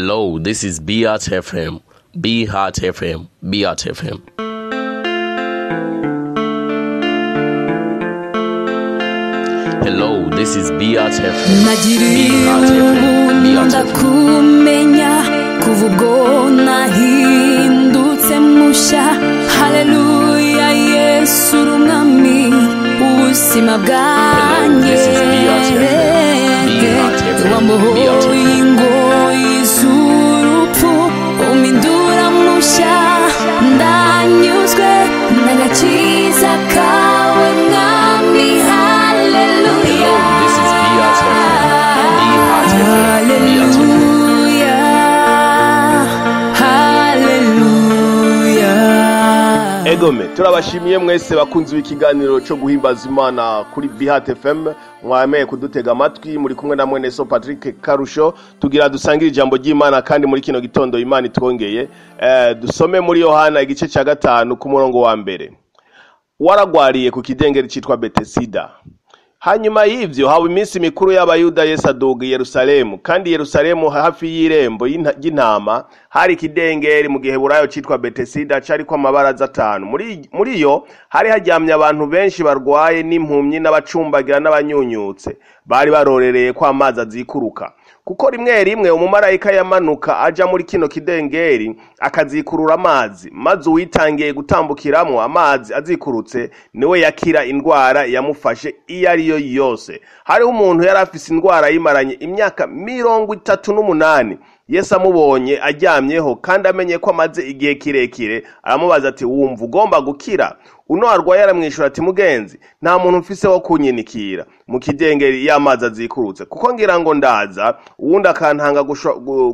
Hello, this is Beat FM. Beat FM. Beat FM. Hello, this is Beat FM. Nagiriye ndakumenya kuva ubwo nahindutse musha. Haleluya, Yesu uri umwami ubuzima bwanjye. Wambohoye ingoyi z'urupfu umpindura musha. Ndanyuzwe n'agakiza kawe mwami. Haleluya. Egome turabashimiye mwese bakunzi w'ikiganiro cyo guhimbaza Imana kuri Beat FM. Mwameye kudutega amatwi, muri kumwe na mwene so Patrick Karusho. Tugira dusangire ijambo ry'Imana kandi muri kino gitondo Imana itwongeye. Dusome muri Yohana igice cya 5 ku murongo wa mbere. Waragwariye ku kidengeri cyitwa Betesida. Hanyuma y'ivyo haba iminsi mikuru y'abayuda Yesu aduga i Yerusalemu, kandi Yerusalemu hafi y'irembo y'intama hari kidengeri mu gihe burayo citwa Betesida cari kwa mabaraza 5. Muri yo hari hajyamye abantu benshi barwaye n'impumyi n'abacumbagira n'abanyunyutse, bari barorereye kwa amazi azikuruka. Kuko rimwe umumarayika yamanuka aja muri kino kidengeri akazikurura amazi, maze uwitangiye gutambukiramwo amazi azikurutse niwe yakira indwara yamufashe iyo ariyo yose. Hariho umuntu yari afise indwara yimaranye imyaka 38. Yesu amubonye aryamyeho kandi amenye ko amaze igihe kirekire, aramubaza ati wumva ugomba gukira? Uno arwaye aramwishura ati mugenzi, nta muntu mfise wo kunyinikira mu kidengeri y'amazi azikurutse, kuko ngira ngo ndaza uwundi akantanga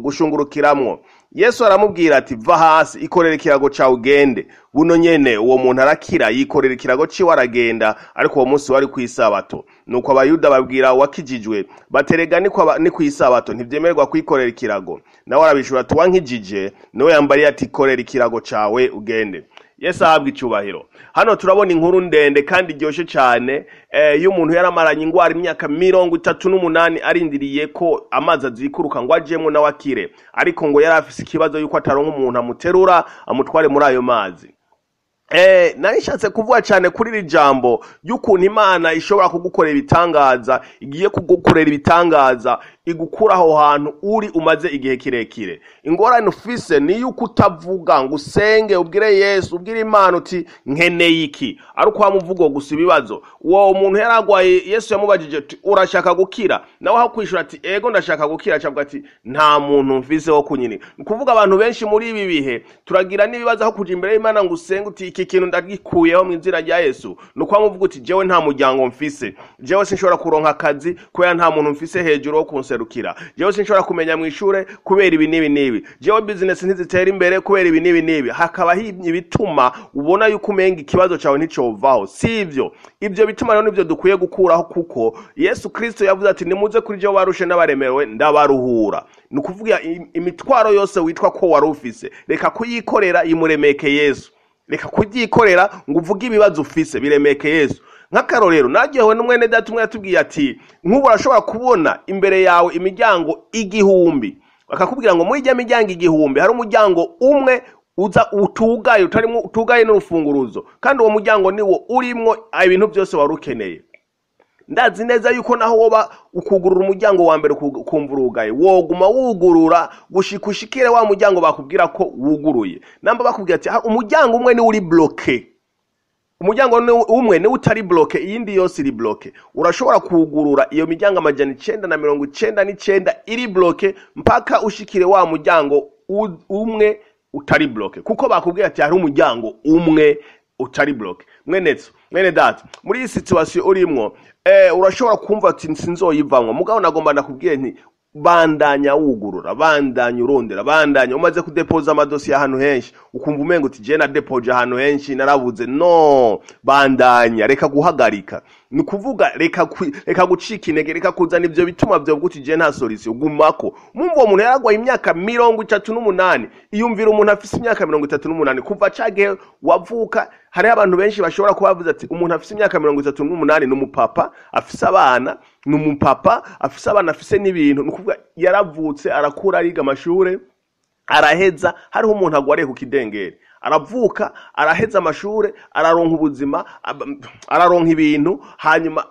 gushungurukiramwo. Yesu aramubwira ati va hasi, ikorera ikirago cawe ugende. Buno nyene uwo muntu arakira, yikorera ikirago ciwe aragenda, ariko uwo munsi wari kw'isabato. Nuko abayuda babwira wakijijwe baterega ni kw'isabato ntivyemererwa kwikorera ikirago. Nawe arabishura ati wankijije, niwe yambariye ati korera ikirago cawe ugende. Yesu ahabwa icubahiro. Hano turabona inkuru ndende kandi iryoshe cyane y'umuntu yaramaranye ingwara imyaka 38 arindiriye ko amazi azikuruka ngo ajemo na wakire, ariko ngo yari afise ikibazo yuko ataronka umuntu amuterura amutware muri ayo mazi. Narishatse kuvuga cyane kuri iri jambo y'ukuntu Imana ishobora kugukorera ibitangaza, igiye kugukorera ibitangaza, igukura aho hantu uri umaze igihe kirekire. Ingorane ufise ni yuko utavuga ngo usenge ubwire Yesu, ubwire Imana uti nkeneye iki, ariko wamuvugo gusa ibibazo. Uwo umuntu yaragwaye Yesu yamubajije ati urashaka gukira? Nawe aho kwishura ati ego ndashaka gukira, acavuga ati nta muntu mfise wo kunyinika. Kuvuga abantu benshi muri ibi bihe turagira nibibaza aho kuja imbere y'Imana ngo usenge uti iki kintu ndagikuyeho mu nzira ya Yesu. Nuko amuvuga uti jewe nta muryango mfise, jewe sinshobora kuronka akazi kubera nta muntu mfise hejuru wo kunserukira, jewe sinshobora kumenya mu ishure kubera ibi nibi, jewe business ntizitera imbere kubera ibi nibi. Hakaba ibituma ubona yuko umenga ikibazo cawe nticovaho. Sivyo, ivyo bituma rero nivyo dukwiye gukuraho, kuko Yesu Kristo yavuze ati nimuze kuri jewe barushe n'abaremerewe ndabaruhura. Nukuvuga imitwaro yose witwa ko wari ufise, reka kuyikorera imuremeke Yesu. Reka kuyikorera ngo uvuge ibibazo ufise biremeke Yesu. Nk'akarorero nagiyewe n'umwene data umwe yatubwiye ati nk'ubu urashobora kubona imbere yawe imiryango 1000, bakakubwira ngo muri ijya miryango 1000 hari umuryango umwe uza utugaye, utarimo utugaye n'urufunguruzo, kandi uwo muryango niwo urimwo ibintu byose wari ukeneye. Ndazi neza yuko naho woba ukugurura umuryango wa mbere kumva urugaye, woguma wugurura gushikushikire wa muryango bakubwira ko wuguruye. Namba bakubwira ati umuryango umwe ni uri bloqué, umuryango umwe ni utari bloqué, iyindi yose iri bloqué. Urashobora kugurura iyo miryango 999 iri bloqué mpaka ushikire wa muryango umwe utari bloqué, kuko bakubwira ati hari umuryango umwe utari bloqué. Mwene data, muri iyi situation urimwo urashobora kumva ati sinzoyivamwo, mugabo nagomba nakubwiye nti bandanya wugurura, bandanya urondera, bandanya umaze kudepoza amadosiye ahantu henshi ukumva umengo uti je na depoje ahantu henshi narabuze. No, bandanya, reka guhagarika. Ni kuvuga reka gucika intege, reka kuzana ivyo bituma byo guti je nta solution gumako. Mumva umuntu yaragwaye imyaka 38, iyumvira umuntu afise imyaka 38 kuva cage wavuka hari abantu benshi bashobora kuba bavuze ati umuntu afise imyaka 38 n'umupapa afise abana n'umupapa afise abana afise n'ibintu nukuvuga yaravutse arakura ariga amashure araheza hariho umuntu agwariye ku kidengeri aravuka araheza amashure araronka ubuzima araronka ibintu hanyuma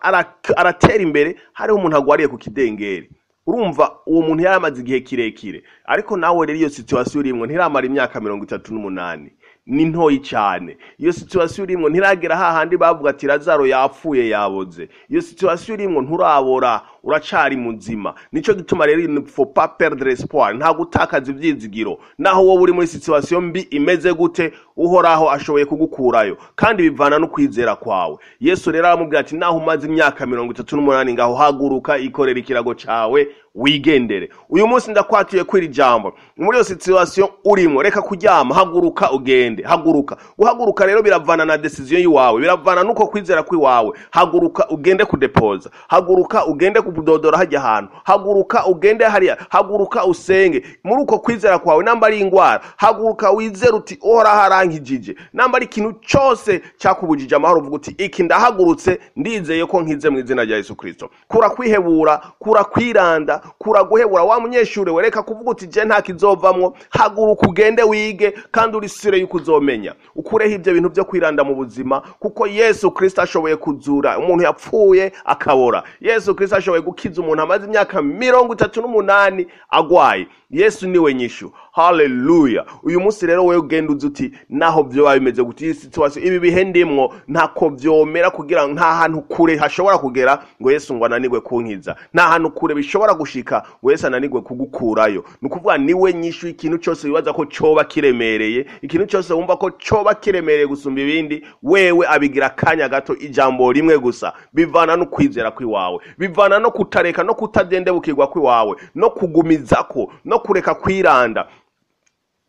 aratera imbere hariho umuntu agwariye ku kidengeri urumva uwo muntu yaramaze igihe kirekire ariko nawe rero iyo situation urimwo ntiramara imyaka 38 ni ntoyi cyane iyo situation urimwo ntiragera hahandi bavuga ati Lazaro yapfuye yaboze iyo situation urimwo nturabora uracari muzima nico gituma rero il ne faut pas perdre espoir nta gutakaza ivyizigiro naho wowe uri muri situation mbi imeze gute uhoraho ashoboye kugukurayo kandi bivana no kwizera kwawe Yesu rero aramubwira ati naho umaze imyaka 38 ngaho haguruka ikorera ikirago cawe wigendere uyu munsi ndakwatiye kwiri jambo muri iyo situation urimo reka kuryama haguruka ugende haguruka rero biravana na decision yiwawe biravana nuko kwizera kwiwawe haguruka ugende kudepoza haguruka ugende kudodora hajya ahantu haguruka ugende hariya haguruka usenge muri uko kwizera kwawe namba ari ingwara haguruka wizera uti ora harankijije namba ari ikintu cyose cyakubujije amahoro uvuga uti iki ndahagurutse ndizeye ko nkize mu izina rya Yesu Kristo kura kwihebura kura kwiranda kura guhebura wa munyeshure wereka kuvuga uti je nta kizovamwo haguruka ugende wige kandi urisire yuko uzomenya ukureho ibyo bintu byo kwiranda mu buzima kuko Yesu Kristo ashoboye kuzura umuntu yapfuye akabora Yesu Kristo ashoboye gukiza umuntu amaze imyaka 38 agwaye Yesu niwe nyishu haleluya uyu munsi rero wewe ugenda uzuti naho byo babimeze guti situation ibi bihendimwo ntako vyomera kugira nta hantu kure hashobora kugera ngo Yesu ngo ananirwe kunkiza nta hantu kure bishobora gushika ngo Yesu ananirwe kugukurayo nukuvuga niwe nyishu ikintu cyose wibaza ko coba kiremereye ikintu cyose wumva ko coba kiremereye gusumba ibindi wewe abigira kanya gato ijambo rimwe gusa bivana no kwizera kwiwawe bivana no kutareka no kutadendebukirwa kwiwawe no kugumizako no kureka kwiranda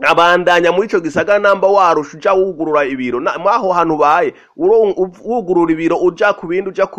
abandanya muri ico gisagara namba warusha uja wugurura ibiro maho hantu baye wugurura ibiro uja ku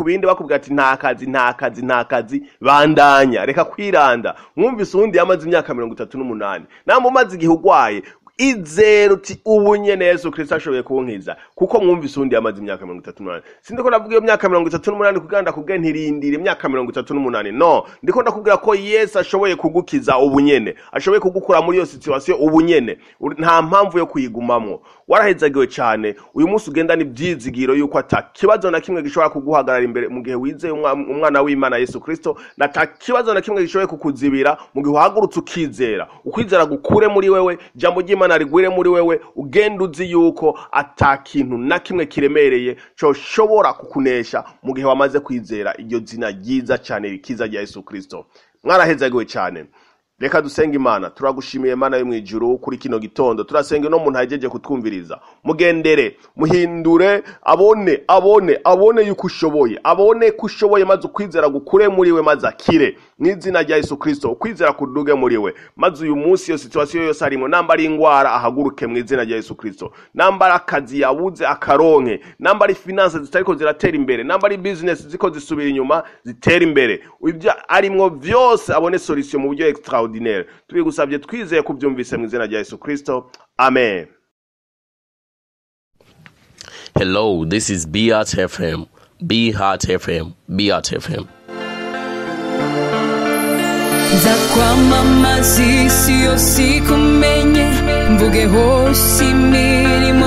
bindi bakubwira ati nta kazi bandanya reka kwiranda mwumvise undi yamaze imyaka 38 namba umaze igihe ugwaye izero uti ubunye Yesu Kristo ashoboye kunkiza kuko mwumvise undi yamaze imyaka 38 sindiko ndavuga iyo myaka 38 kuganda kubwe ntirindira imyaka 38 no ndiko ndakubwira ko Yesu ashoboye kugukiza ubunyene ashoboye kugukura muri iyo situation ubunyene nta mpamvu yo kuyigumamwo warahezagiwe cyane uyu munsi ugenda n'ibyizigiro yuko atakibazo na kimwe gishobora kuguhagarara imbere mu gihe wizeye umwana w'Imana Yesu Kristo natakibazo na kimwe gishoboye kukuzibira mu gihe uhagurutse ukizera ukwizera gukure muri wewe jambo ry'Imana rigwire muri wewe ugenda uzi yuko atakintu na kimwe kiremereye cyo shobora kukunesha mu gihe wamaze kwizera iryo zina ryiza cyane rikiza rya Yesu Kristo mwarahezagiwe cyane reka dusenga Imana turagushimiye Imana yo mwijuru kuri kino gitondo turasenga no muntu hajeje kutwumviriza mugendere muhindure abone yuko ushoboye abone kushoboye maze ukwizera gukure muri we maze akire mwizina rya Yesu Kristo ukwizera kuduge muri we maze uyu munsi yo situation yose arimo namba ari ingwara ahaguruke mwizina rya Yesu Kristo namba akazi yabuze akaronke namba ari finance zitariko ziratera imbere namba ari business ziko zisubira inyuma zitera imbere ibyo arimwo byose abone solution mu buryo extraordinaire tubigusabye twizeye kubyumvise mwizina rya Yesu Kristo amen. Hello, this is Beat FM. Be Heart FM. Beat FM. Nzakwamamaza isi yose ikumenye mvuge hose imirimo